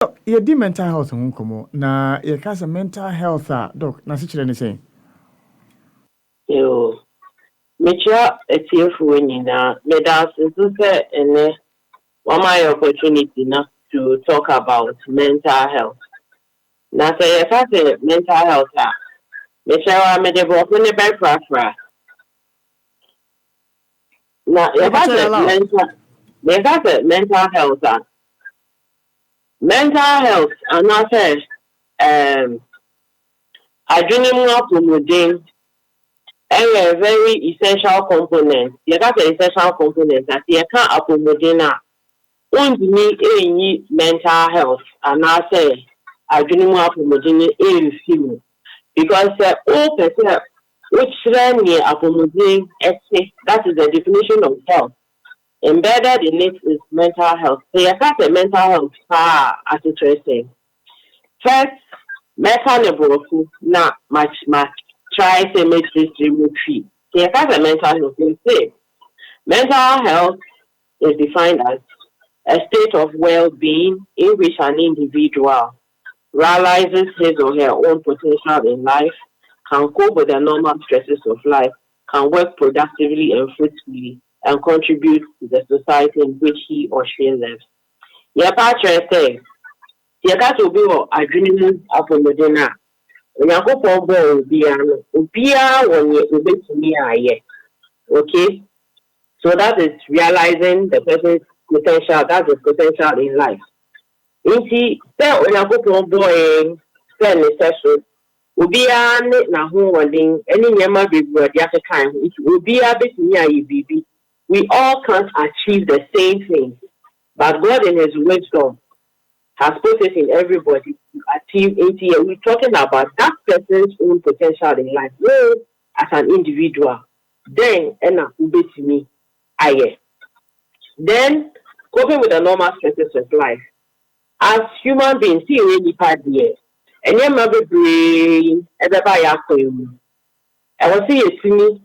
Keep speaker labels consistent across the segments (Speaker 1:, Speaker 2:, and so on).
Speaker 1: You di mental health ho komo na you can say mental health doc na se kire ne say.
Speaker 2: Yo, mecha etiefu nyina meda so say ene one my opportunity na to talk about mental health. Na say you say mental health mecha wa me de bo ne by fra. Na you say mental health mental health and I say adwene mu apomodin a very essential component. You got an essential component that you can't apomodina. Undini any mental health and I say adwene mu apomodin a because all person which then near apomodin that is the definition of health. Embedded in it is mental health. So you got a mental health as interesting. First, mental not much try to make this remove fee. So you got a mental health. You say mental health is defined as a state of well-being in which an individual realizes his or her own potential in life, can cope with the normal stresses of life, can work productively and fruitfully, and contribute to the society in which he or she lives. Your partner says, you got to be a dream of a modena. When you go for ball, be when you to me, okay? So that is realizing the person's potential, that's the potential in life. Nti sɛ onyankopɔn bɔɔ sɛ ne sɛ so obiara ne n'ahoɔden ne nneɛma bebree ɔde akeka ho nti obiara bɛtumi ayɛ biribi. We all can't achieve the same thing, but God in his wisdom has put it in everybody to achieve 80. We're talking about that person's own potential in life. No, as an individual. Then ubetumi aye. Then coping with the normal stresses of life. As human beings, see any part there. And your mother brain, everybody are going. I was see me,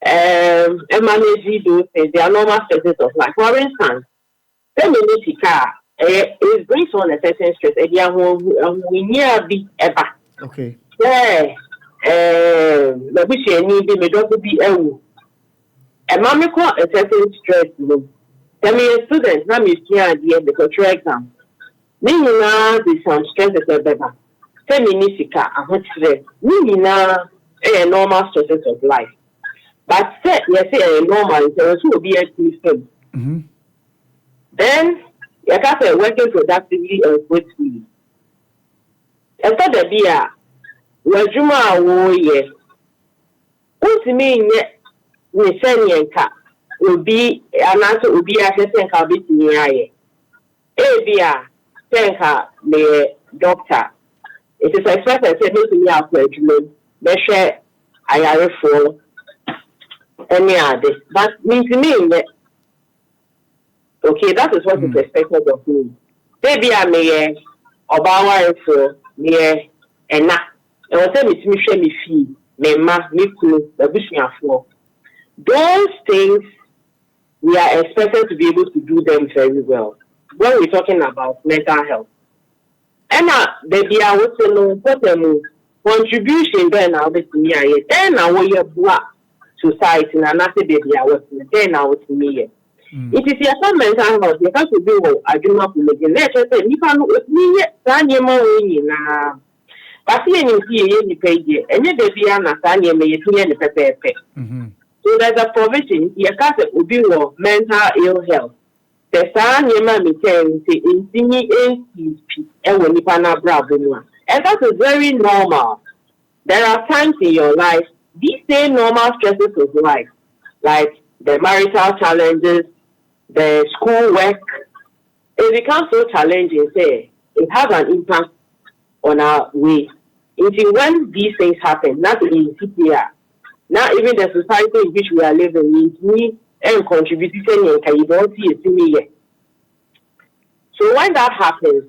Speaker 2: and manage those things. They are normal stresses of life. For instance, femininity car is based on a certain stress. And we near be ever.
Speaker 1: Okay.
Speaker 2: Yeah. The wish you need me don't be a mommy call a certain stress. Tell me a student, now me here at the end of the exam. Nina the some stress is a better. Feministica, I want to say, Nina a normal stresses of life. But say, yes, a normal, there will be a system. Then, you got a working productively and fruitfully. I thought the beer, where Juma yes. What mean yet, we send car will be an answer will be a certain habit near ye. A beer. Thank her, the doctor. It is a first and second to me after they share I for any other. But means to me, okay, that is what is expected of me. Maybe I may or bow for near and not. And what me to share me fee, me ma, me cool, the bush me for. Those things we are expected to be able to do them very well. When we're talking about mental health. And baby, I would say no, what contribution then I'll be to me. Then I will hear black society and I say baby, I was then I would me. It is your mental health, you have to do I do not believe in nature. You can with me yet, Sanya Moina. But see any page, and yet baby, Anna Sanya may see any pepe. So there's a provision, you can't be mental ill health. The son, your mammy saying, in singing ACP, and when you pan up, and that is very normal. There are times in your life, these same normal stresses of life, like the marital challenges, the school work, it becomes so challenging, say, it has an impact on our way. Until when these things happen, not in CPR, not even the society in which we are living, we and contributing and you don't see it to me yet. So when that happens,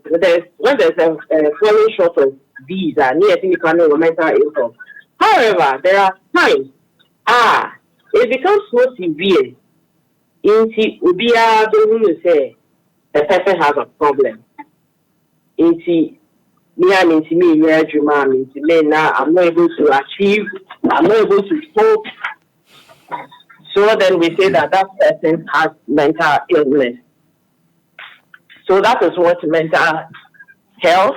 Speaker 2: when there's a falling short of these near mental illness. However, there are times it becomes so severe in Ubia say the person has a problem. Into me and into me, now I'm not able to achieve, I'm not able to cope. So then we say that person has mental illness. So that is what mental health,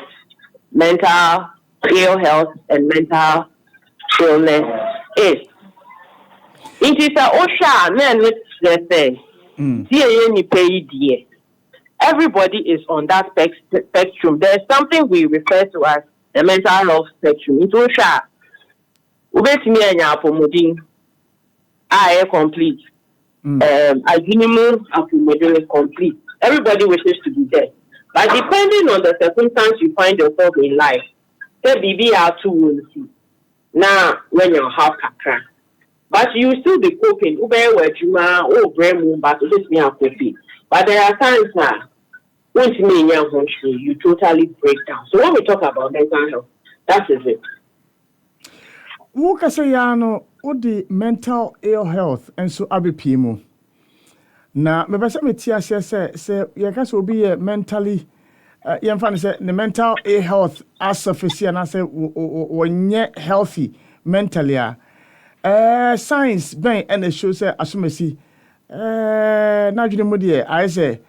Speaker 2: mental ill health, and mental illness is. It is a OSHA, man, let's say, everybody is on that spectrum. There's something we refer to as the mental health spectrum. It's OSHA. I complete. Minimum is complete. Everybody wishes to be there. But depending on the circumstance you find yourself in life, say BB are too will see. Now when you have kakra. But you still be coping. But there are times now you totally break down. So when we talk about mental health, that is it.
Speaker 1: The mental ill health and so abipimo. Now, me besa me tia say you can be mentally the mental ill health as sufficient as when healthy mentally science ben and show say asumesi na dwene mu de I say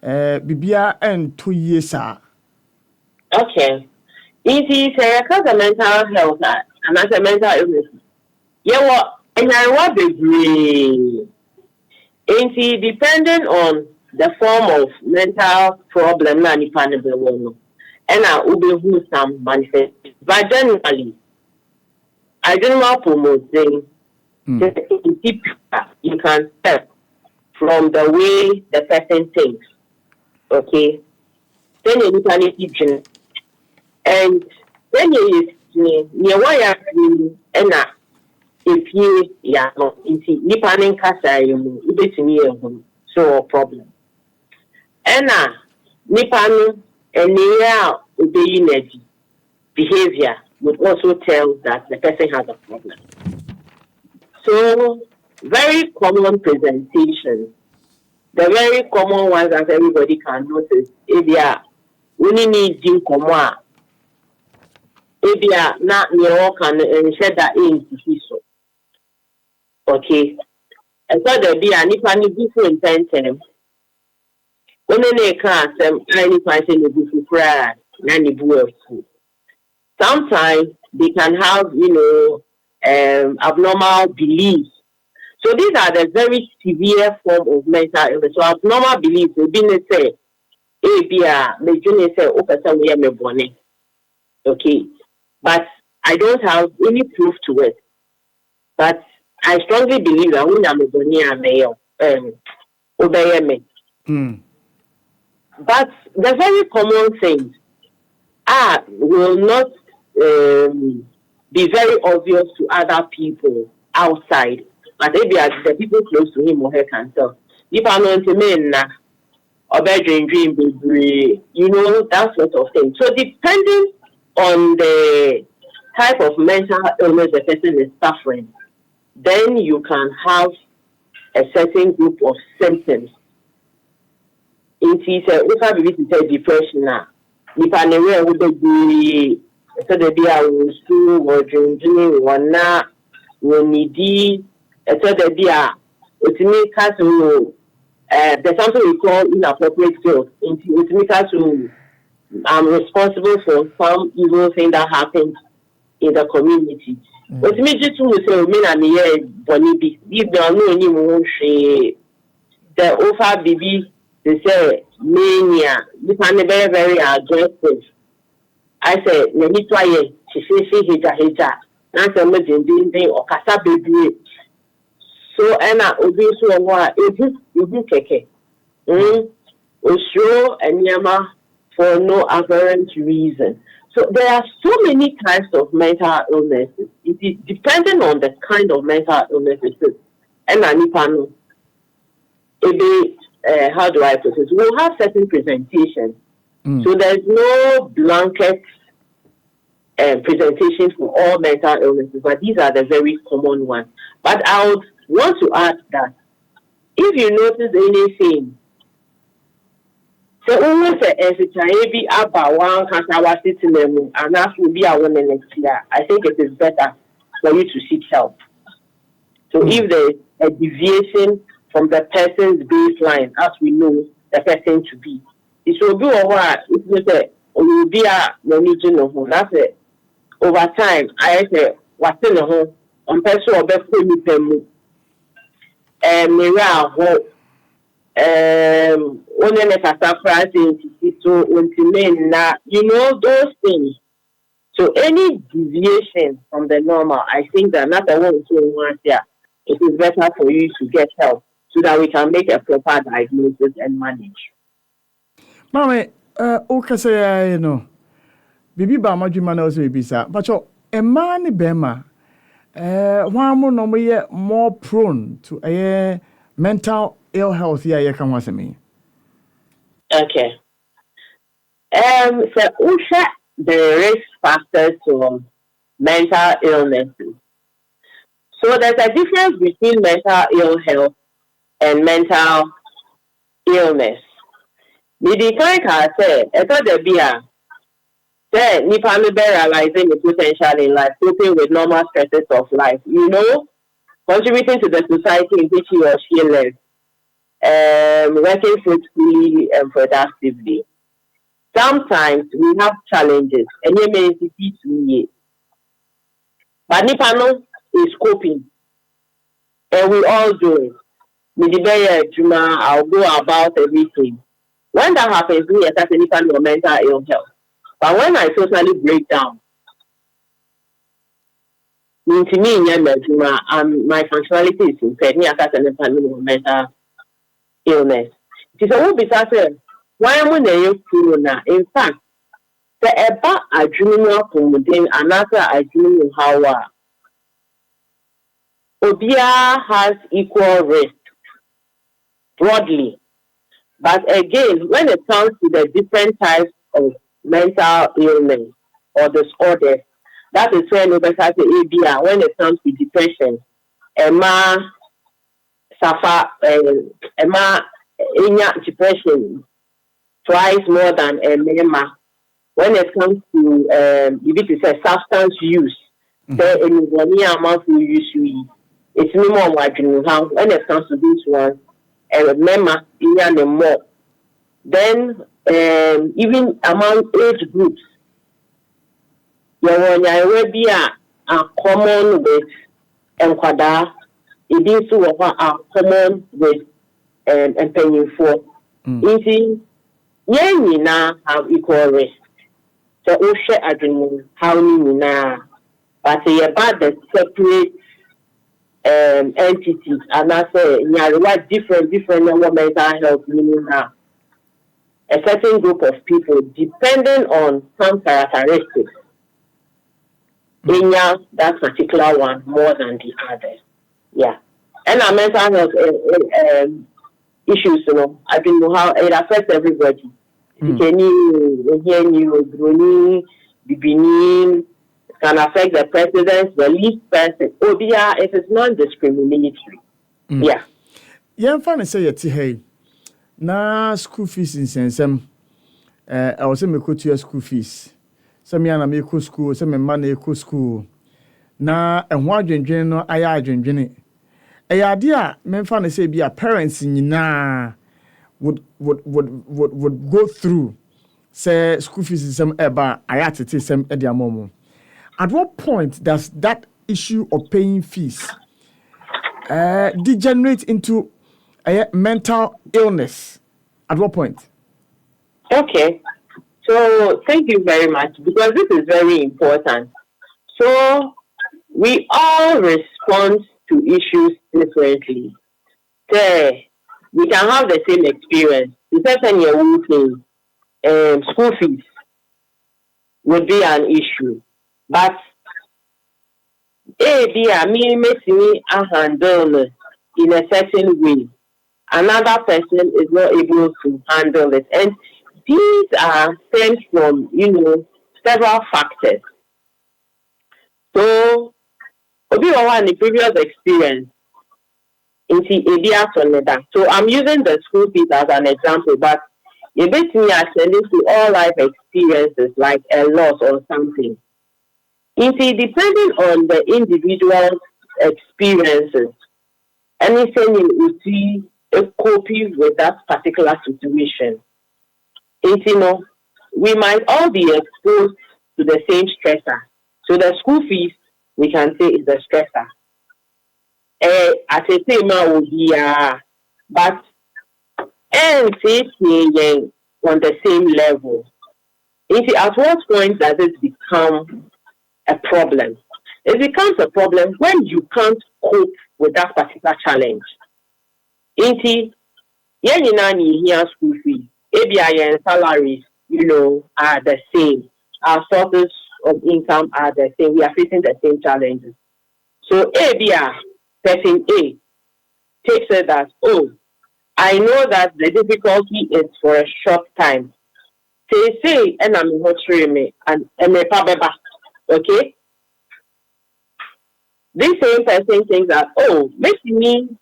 Speaker 1: bibia and 2 years
Speaker 2: Okay. It is a mental health and as a mental illness. Yeah, and I want degree. Ain't depending on the form of mental problem, and I will be some manifest. But generally, I don't know promote things. You can tell from the way the person thinks. Okay, then you can teach, and then you and if you no into nipanin kasa you betimi so problem ena nipanin enia obeyi energy behavior would also tell that the person has a problem. So very common presentations, the very common ones that everybody can notice, if they are only need in common, if they are not near can share that in so. Okay. And so there be an different time. When they can't any person to cry, sometimes they can have, abnormal beliefs. So these are the very severe form of mental illness. So abnormal beliefs will be say, okay. But I don't have any proof to it. But I strongly believe that when I'm a obey me. But the very common things will not be very obvious to other people outside, but maybe the people close to him or her can tell. If I'm not a man, or bedroom dream, that sort of thing. So depending on the type of mental illness the person is suffering, then you can have a certain group of symptoms. It is a depression now. If I never would be so the be our school or drinking one now, when need so the beer, it's me castle. There's something we call inappropriate guilt. It's me castle. I'm responsible for some evil thing that happened in the community. But me just to say, me and me, Bonnie, if there are no any the offer baby, they say, mania, you can be very, very aggressive. I say, let me try it. She says, she hija. Now, some of them or casa baby. So, Anna, obviously, you keke. Show and yama for no apparent reason. So there are so many types of mental illnesses. It is depending on the kind of mental illness it is. And how do I put it? We'll have certain presentations. So there's no blanket presentation for all mental illnesses, but these are the very common ones. But I would want to add that if you notice anything So almost as a child about one Kasawa sitting and ask will be a woman next year. I think it is better for you to seek help. So if there is a deviation from the person's baseline, as we know the person to be, it will be over. It will be a religion. That's it. Over time, I say what's in the home on person or best me them. Mirror only let us surprise so you know those things. So any deviation from the normal, I think that not the one to here. It is better for you to get help so that we can make a proper diagnosis and manage.
Speaker 1: Mama, okay, say you know, Bibi ba madwuma na ose bibisa, but a man bema, one more prone to a mental ill health here. You can watch me.
Speaker 2: Okay. So Usha, the risk factors to mental illnesses. So there's a difference between mental ill health and mental illness. The kind say, I thought there be a say, Nipa me realizing the potential in life, coping with normal stresses of life, you know, contributing to the society in which he or she lives, working fruitfully and productively. Sometimes we have challenges, and you may see to me. But Nipa no is coping, and we all do it. Juma, I'll go about everything. When that happens, we assess any kind of mental ill health. But when I totally break down, into me, my functionality is impaired. Me assess any kind of mental illness. It is a whole bit. Why am I not? In fact, the about a junior promoting another a junior how Obia has equal risk broadly. But again, when it comes to the different types of mental illness or disorders, that is when we start to ABR. When it comes to depression, Emma suffer, Emma depression twice more than Emma. When it comes to you need to say substance use, say any amount we use, it's minimum when it comes to this one. Remember, more. Then, even among age groups, you will be a common with Enquada. It is to a common with and paying for. Easy, you now have equal risk. So, we share adrenaline, how you now, but say about the separate entities, and I say, what different mental health meaning now. A certain group of people, depending on some characteristics, in that particular one more than the others. Yeah. And our mental health issues, you know, I don't know how it affects everybody. Can affect the president, the least person. OBR, it is non-discriminatory. Yeah.
Speaker 1: Yeah, funny say it hey. Na school fees in Sensem. I was saying me go to your school fees. Some me and me go school, some me man go school. Na and what dwen no aya dwen. A idea men funny say be a parents nyina would go through say school fees in some eba aya tete some e dia momo. At what point does that issue of paying fees degenerate into a mental illness? At what point?
Speaker 2: Okay. So thank you very much, because this is very important. So we all respond to issues differently. So we can have the same experience. The person you're working, school fees would be an issue. But makes me handle it in a certain way. Another person is not able to handle it. And these are stems from, several factors. So, in the previous experience, so I'm using the school fees as an example, but You basically are sending to all life experiences like a loss or something. Depending on the individual's experiences, anything you see a copy with that particular situation. We might all be exposed to the same stressor. So the school fees, we can say, is a stressor. At a time will be but and say on the same level. At what point does it become a problem? It becomes a problem when you can't cope with that particular challenge. Here school fees, ABI and salaries, are the same. Our sources of income are the same. We are facing the same challenges. So ABI, person A, takes it that, I know that the difficulty is for a short time. Say, and I'm watching me, and okay? This same person thinks that, maybe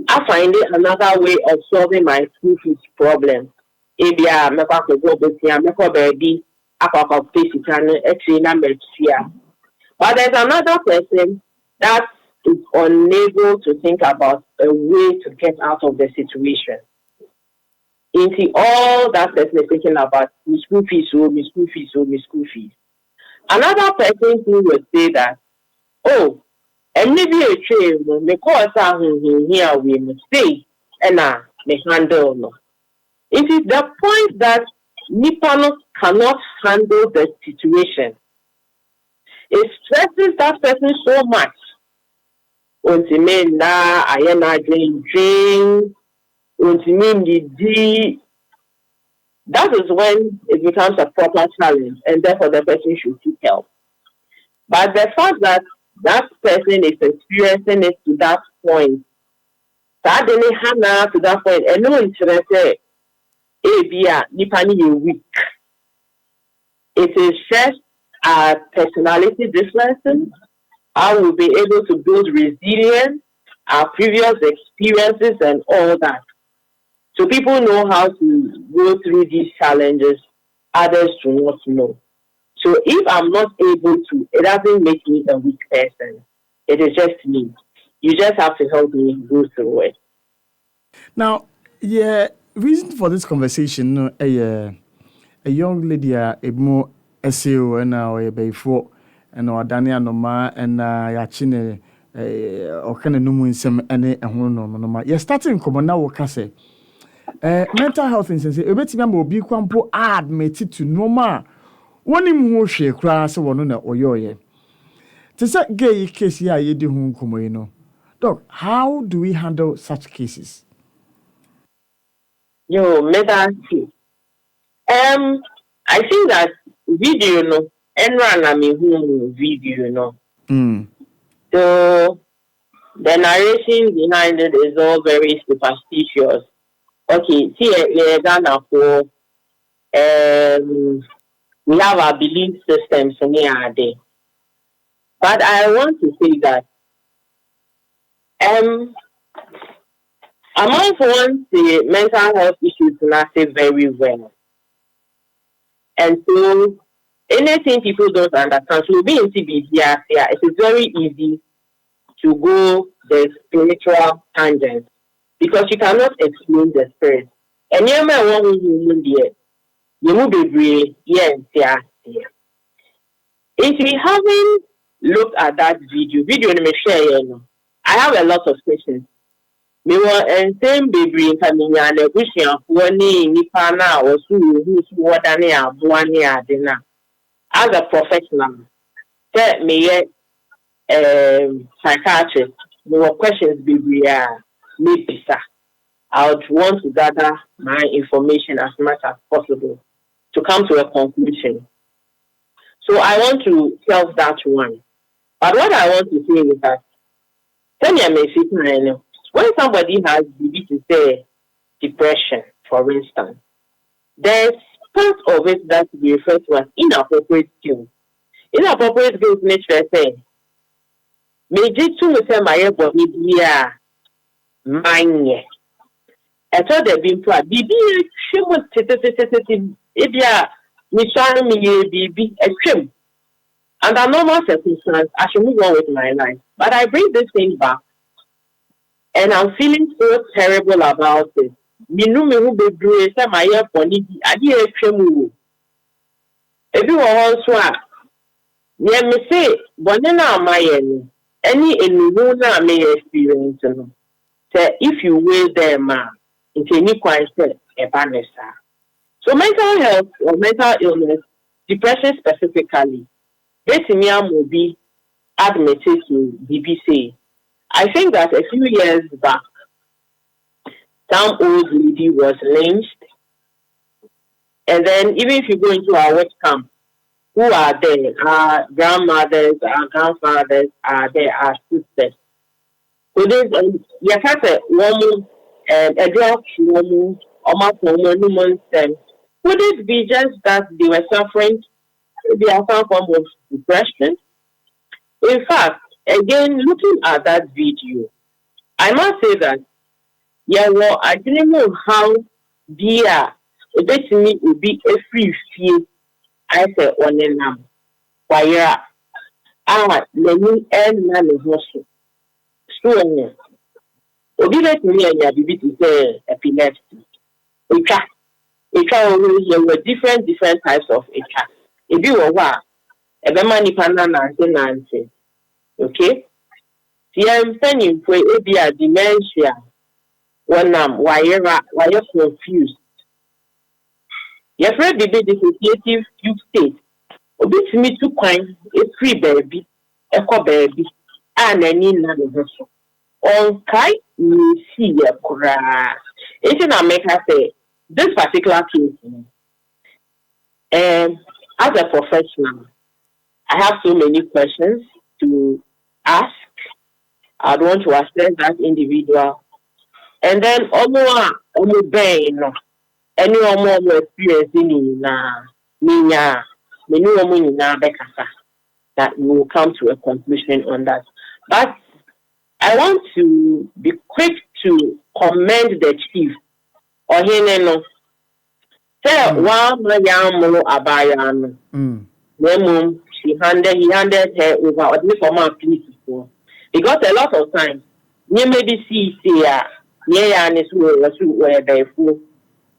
Speaker 2: I find another way of solving my school fees problem. Maybe I make a go baby, but there's another person that is unable to think about a way to get out of the situation. All that person is thinking about my school fees, my school fees, my school fees. Another person who would say that, and maybe a train, because here we must stay and me handle no. It is the point that Nippon cannot handle the situation. It stresses that person so much. I am not drink. That is when it becomes a proper challenge, and therefore the person should seek help. But the fact that that person is experiencing it to that point, to that point, and no interest, weak. It is just our personality differences. I will be able to build resilience, our previous experiences, and all that. So people know how to go through these challenges, others do not know. So if I'm not able to, it doesn't make me a weak person. It is just me. You just have to help me go through it.
Speaker 1: Now, reason for this conversation, a young lady, a more SEO and now before, and or Dania Noma and Yachine or can a numu some any and no. You're starting common now, Casse. Mental health instance, a bit member be quampo admitted to Noma. One in who she cries one or your to that gay case here, you do whom come. Doc, how do we handle such cases?
Speaker 2: I think that video and run video So the narration behind it is all very superstitious. Okay, see Ghana for we have our belief systems near day. But I want to say that among one the mental health issues not very well. And so anything people don't understand, so being CBDR, it is very easy to go the spiritual tangent because you cannot explain the spirit. And you may want to you will be brave, If we haven't looked at that video in me share, I have a lot of questions. Me were and same baby coming and a wishing of one nipana or who's what dinner. As a professional, tell me psychiatrist, more questions baby maybe sir. I would want to gather my information as much as possible to come to a conclusion. So I want to tell that one. But what I want to say is that when somebody has to say depression, for instance, there's part of it that we refer to as inappropriate skills. Inappropriate skills nature say, Meji to say my body mine. I told them being proud. Bibi, she was Ibia, Mishani me, Bibi, a trim. Under normal circumstances, I should move on with my life. But I bring this thing back, and I'm feeling so terrible about it. Me no me who be doing some my year for Niki. I did a trim. Everyone also, yeah, me say, Bonena my any na may experience. Say if you will them, into any question, a banessa. So mental health or mental illness, depression specifically, Betimia will be admitted to BBC. I think that a few years back, some old lady was lynched. And then even if you go into our work camp, who are there? Our grandmothers, our grandfathers are there, our sisters. So there's a woman and a drug woman, almost woman, would it be just that they were suffering some form of depression? In fact, again, looking at that video, I must say that, yeah, well, I didn't know how dear a bit to me would be a free feel. I said, on a number. Why, many and none of us. So, Obi let me and your baby to say epilepsy. There were different types of HR. If you were a man Nancy. Okay? See, I'm saying for a dementia. Why you're confused. Your friend be dissociative fugue state. Obi to me to coin a free baby, a baby, and any none of us. On kai you see a cry. It's in America say this particular case. As a professional, I have so many questions to ask. I don't want to assess that individual. And then almost any more experience in that we will come to a conclusion on that. But I want to be quick to commend the chief. Or he say one young abayano. He handed her over at least for my police before. Because a lot of times you maybe see near and it's where they fool.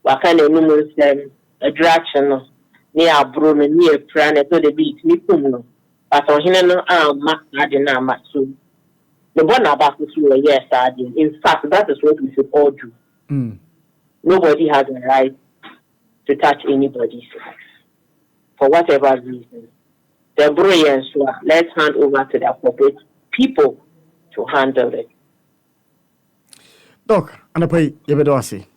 Speaker 2: What kind of numerous a direction near a broom and near planet so the beat me pum. But on him I didn't much so. The one about this will yes, in fact, that is what we should all do. Nobody has a right to touch anybody's life for whatever reason. The brilliance, let's hand over to the appropriate people to handle it.
Speaker 1: Doc, and I pay you